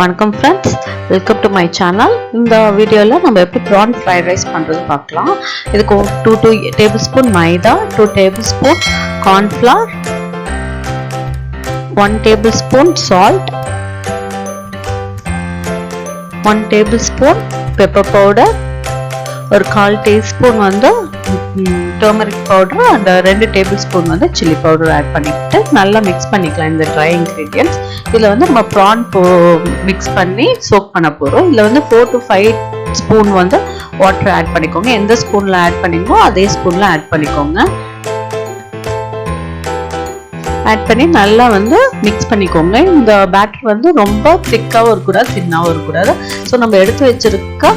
வணக்கம் friends, welcome to my channel. இந்த வீடியோவில் நம்ம எப்படி ப்ரான் ஃப்ரைட் ரைஸ் பண்ணுறது பார்க்கலாம். இதுக்கு 2 tablespoon மைதா, 2 tablespoon cornflour, 1 tablespoon salt, 1 tablespoon pepper powder, ஒரு 1/4 teaspoon வந்து turmeric powder and 2 tablespoon வந்து chili powder ஆட் பண்ணிட்டு நல்லா மிக்ஸ் பண்ணிக்கலாம். இந்த ட்ரை இன்கிரீடியன்ட்ஸ் இதில் வந்து நம்ம ப்ரான் மிக்ஸ் பண்ணி சோக் பண்ண போகிறோம். இதில் வந்து 4 to 5 ஸ்பூன் வந்து வாட்டர் ஆட் பண்ணிக்கோங்க. எந்த ஸ்பூனில் ஆட் பண்ணிக்கோ அதே ஸ்பூனில் ஆட் பண்ணிக்கோங்க. ஆட் பண்ணி நல்லா வந்து மிக்ஸ் பண்ணிக்கோங்க. இந்த பேட்டர் வந்து ரொம்ப திக்காகவும் இருக்கக்கூடாது, தின்னாகவும் இருக்கக்கூடாது. ஸோ நம்ம எடுத்து வச்சிருக்க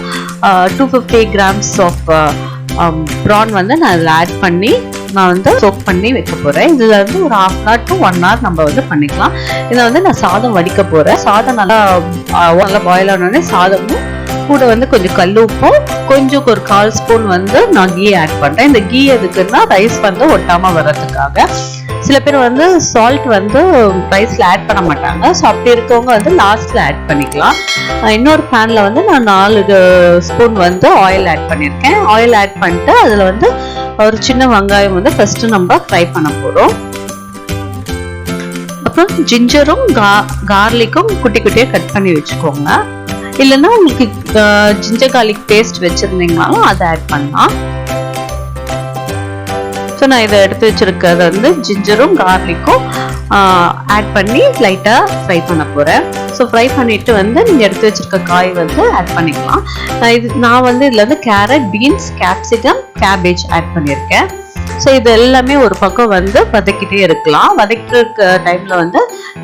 250 grams ஆஃப் ப்ரான் வந்து நான் இதில் ஆட் பண்ணி நான் வந்து சோக் பண்ணி வைக்க போகிறேன். இதில் வந்து ஒரு 1/2 hour to 1 hour நம்ம வந்து பண்ணிக்கலாம். இதை வந்து நான் சாதம் வடிக்க போகிறேன். சாதம் நல்லா பாயில் ஆனோடனே சாதமும் கூட வந்து கொஞ்சம் கல் உப்பும் கொஞ்சம் ஒரு 1/4 ஸ்பூன் வந்து நான் கீ ஆட் பண்ணுறேன். இந்த கீ எதுக்குன்னா ரைஸ் வந்து ஒட்டாமல் வர்றதுக்காக. சில பேர் வந்து சால்ட் வந்து ரைஸில் ஆட் பண்ண மாட்டாங்க. ஸோ அப்படி இருக்கவங்க வந்து லாஸ்ட்டில் ஆட் பண்ணிக்கலாம். இன்னொரு பேனில் வந்து நான் 4 ஸ்பூன் வந்து ஆயில் ஆட் பண்ணியிருக்கேன். ஆயில் ஆட் பண்ணிட்டு அதில் வந்து ஒரு சின்ன வெங்காயம் வந்து ஃபஸ்ட்டு நம்ம ஃப்ரை பண்ண போகிறோம். அப்புறம் ஜிஞ்சரும் கார்லிக்கும் குட்டி குட்டியாக கட் பண்ணி வச்சுக்கோங்க. இல்லைன்னா உங்களுக்கு ஜிஞ்சர் கார்லிக் பேஸ்ட் வச்சுருந்தீங்கனாலும் அதை ஆட் பண்ணலாம். ஸோ நான் இதை எடுத்து வச்சிருக்கிறது வந்து ஜிஞ்சரும் கார்லிக்கும் ஆட் பண்ணி லைட்டாக ஃப்ரை பண்ண போகிறேன். ஸோ ஃப்ரை பண்ணிவிட்டு வந்து நீங்கள் எடுத்து வச்சிருக்க காய் வந்து ஆட் பண்ணிக்கலாம். நான் வந்து இதில் வந்து carrot, beans, capsicum, cabbage add பண்ணியிருக்கேன். ஸோ இது எல்லாமே ஒரு பக்கம் வந்து வதக்கிட்டே இருக்கலாம். வதக்கிட்டு டைமில் வந்து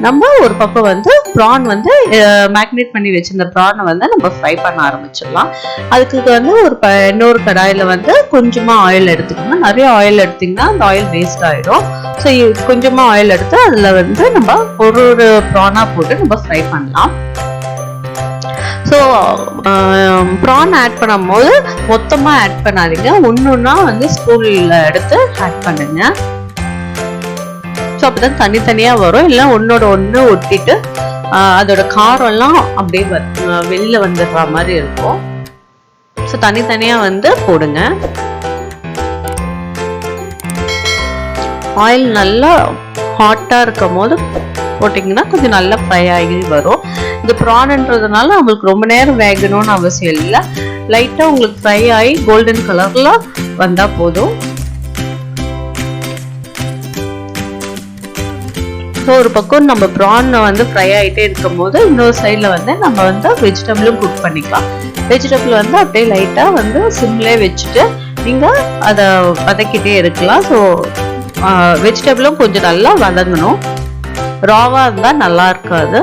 நம்ம ஒரு பக்கம் வந்து ப்ரான் வந்து மேக்னேட் பண்ணி வச்சிருந்த ப்ரானை வந்து நம்ம ஃப்ரை பண்ண ஆரம்பிச்சிடலாம். அதுக்கு வந்து இன்னொரு கடாயில் வந்து கொஞ்சமாக ஆயில் எடுத்துக்கணும். நிறைய ஆயில் எடுத்திங்கன்னா அந்த ஆயில் வேஸ்ட் ஆகிடும். ஸோ கொஞ்சமாக ஆயில் எடுத்து அதில் வந்து நம்ம ஒரு ப்ரானாக போட்டு நம்ம ஃப்ரை பண்ணலாம். ஸோ ப்ரான் ஆட் பண்ணும்போது மொத்தமாக ஆட் பண்ணாதீங்க, ஒன்றுன்னா வந்து ஸ்பூனில் எடுத்து ஆட் பண்ணுங்க. ஸோ அப்போதான் தனித்தனியாக வரும். இல்லை ஒன்னோட ஒன்று ஒட்டிட்டு அதோட காரம்லாம் அப்படியே வெளியில் வந்துடுற மாதிரி இருக்கும். ஸோ தனித்தனியாக வந்து போடுங்க. ஆயில் நல்லா ஹாட்டாக இருக்கும் போது போட்டிங்கன்னா கொஞ்சம் நல்லா ஃப்ரை ஆகி வரும். இது ப்ரான்ன்றதுனால நம்மளுக்கு ரொம்ப நேரம் வேகணும்னு அவசியம் இல்லை. லைட்டாக உங்களுக்கு ஃப்ரை ஆகி கோல்டன் கலரில் வந்தால் போதும். ஸோ ஒரு பக்கம் நம்ம ப்ரான் வந்து ஃப்ரை ஆகிட்டே இருக்கும் போது இன்னொரு சைடில் வந்து நம்ம வந்து வெஜிடபிளும் குக் பண்ணிக்கலாம். வெஜிடபிள் வந்து அப்படியே லைட்டாக வந்து சிம்லே வச்சுட்டு நீங்கள் அதை வதக்கிட்டே இருக்கலாம். ஸோ வெஜிடபிளும் கொஞ்சம் நல்லா வதங்கணும். ராவாக இருந்தால் நல்லா இருக்காது.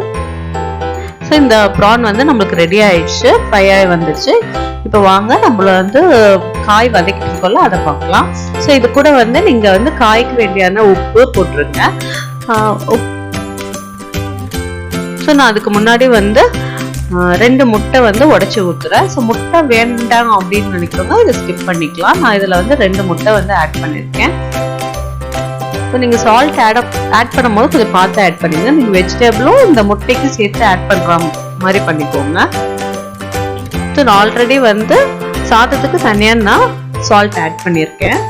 ஸோ இந்த ப்ரான் வந்து நம்மளுக்கு ரெடி ஆயிடுச்சு, ஃப்ரை ஆகி வந்துடுச்சு. இப்போ வாங்க நம்மள வந்து காய் வதக்கிட்டுக்கொள்ள அதை பார்க்கலாம். ஸோ இது கூட வந்து நீங்கள் வந்து காய்க்கு வேண்டியான உப்பு போட்டுருங்க. ஸோ நான் அதுக்கு முன்னாடி வந்து 2 முட்டை வந்து உடைச்சி ஊற்றுறேன். ஸோ முட்டை வேண்டாம் அப்படின்னு நினைக்கிறவங்க இதை ஸ்கிப் பண்ணிக்கலாம். நான் இதில் வந்து 2 முட்டை வந்து ஆட் பண்ணியிருக்கேன். ஸோ நீங்கள் சால்ட் ஆட் பண்ணும்போது கொஞ்சம் பார்த்து ஆட் பண்ணிங்க. நீங்கள் வெஜிடபிளும் இந்த முட்டைக்கு சேர்த்து ஆட் பண்ணுற மாதிரி பண்ணிக்கோங்க. ஸோ நான் ஆல்ரெடி வந்து சாதத்துக்கு தனியாக நான் சால்ட் ஆட் பண்ணியிருக்கேன்.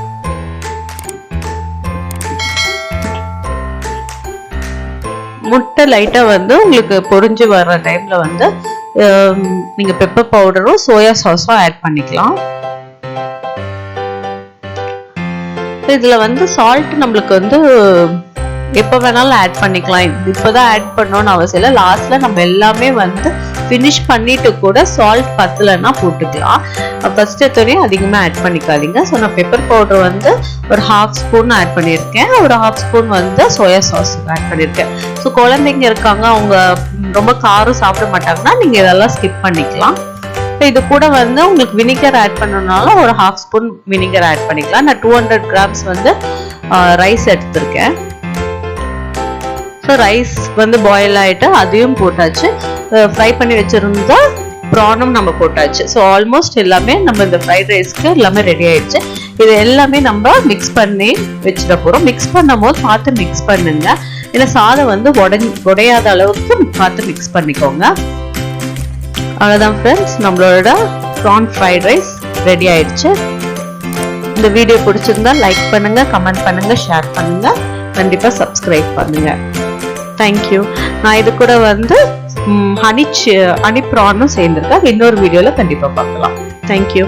முட்டை லைட்டாக வந்து உங்களுக்கு பொரிஞ்சு வர்ற டைமில் வந்து நீங்கள் பெப்பர் பவுடரும் சோயா சாஸும் ஆட் பண்ணிக்கலாம். இதில் வந்து சால்ட் நம்மளுக்கு வந்து எப்போ வேணாலும் ஆட் பண்ணிக்கலாம். இப்போதான் ஆட் பண்ணணும்னு அவசியம் இல்லை. லாஸ்ட்ல நம்ம எல்லாமே வந்து ஃபினிஷ் பண்ணிட்டு கூட சால்ட் பத்தலைன்னா போட்டுக்கலாம். ஃபர்ஸ்ட் எடுத்தோடனே அதிகமாக ஆட் பண்ணிக்காதீங்க. ஸோ நான் பெப்பர் பவுடர் வந்து ஒரு 1/2 ஸ்பூன் ஆட் பண்ணியிருக்கேன். ஒரு 1/2 ஸ்பூன் வந்து சோயா சாஸ் ஆட் பண்ணியிருக்கேன். ஸோ குழந்தைங்க இருக்காங்க, அவங்க ரொம்ப காரம் சாப்பிட மாட்டாங்கன்னா நீங்கள் இதெல்லாம் ஸ்கிப் பண்ணிக்கலாம். இது கூட வந்து உங்களுக்கு வினிகர் ஆட் பண்ணனால ஒரு 1/2 ஸ்பூன் வினிகர் ஆட் பண்ணிக்கலாம். நான் 200 grams வந்து ரைஸ் எடுத்திருக்கேன். ஸோ ரைஸ் வந்து பாயில் ஆகிட்டு அதையும் போட்டாச்சு. ஃப்ரை பண்ணி வச்சிருந்தா ப்ரானும் நம்ம போட்டாச்சு. ஸோ ஆல்மோஸ்ட் எல்லாமே நம்ம இந்த ஃப்ரைட் ரைஸ்க்கு எல்லாமே ரெடி ஆயிடுச்சு. இது எல்லாமே நம்ம மிக்ஸ் பண்ணி வச்சுட போகிறோம். மிக்ஸ் பண்ணும் போது பார்த்து மிக்ஸ் பண்ணுங்க. இல்லை சாதம் வந்து உடையாத அளவுக்கு பார்த்து மிக்ஸ் பண்ணிக்கோங்க. அவ்வளோதான் ஃப்ரெண்ட்ஸ், நம்மளோட ப்ரான் ஃப்ரைட் ரைஸ் ரெடி ஆயிடுச்சு. இந்த வீடியோ பிடிச்சிருந்தா லைக் பண்ணுங்க, கமெண்ட் பண்ணுங்க, ஷேர் பண்ணுங்க, கண்டிப்பா சப்ஸ்கிரைப் பண்ணுங்க. தேங்க்யூ. நான் இது கூட வந்து ஹனி ப்ரானும் சேர்ந்துருக்கேன். இன்னொரு வீடியோல கண்டிப்பா பார்க்கலாம். தேங்க்யூ.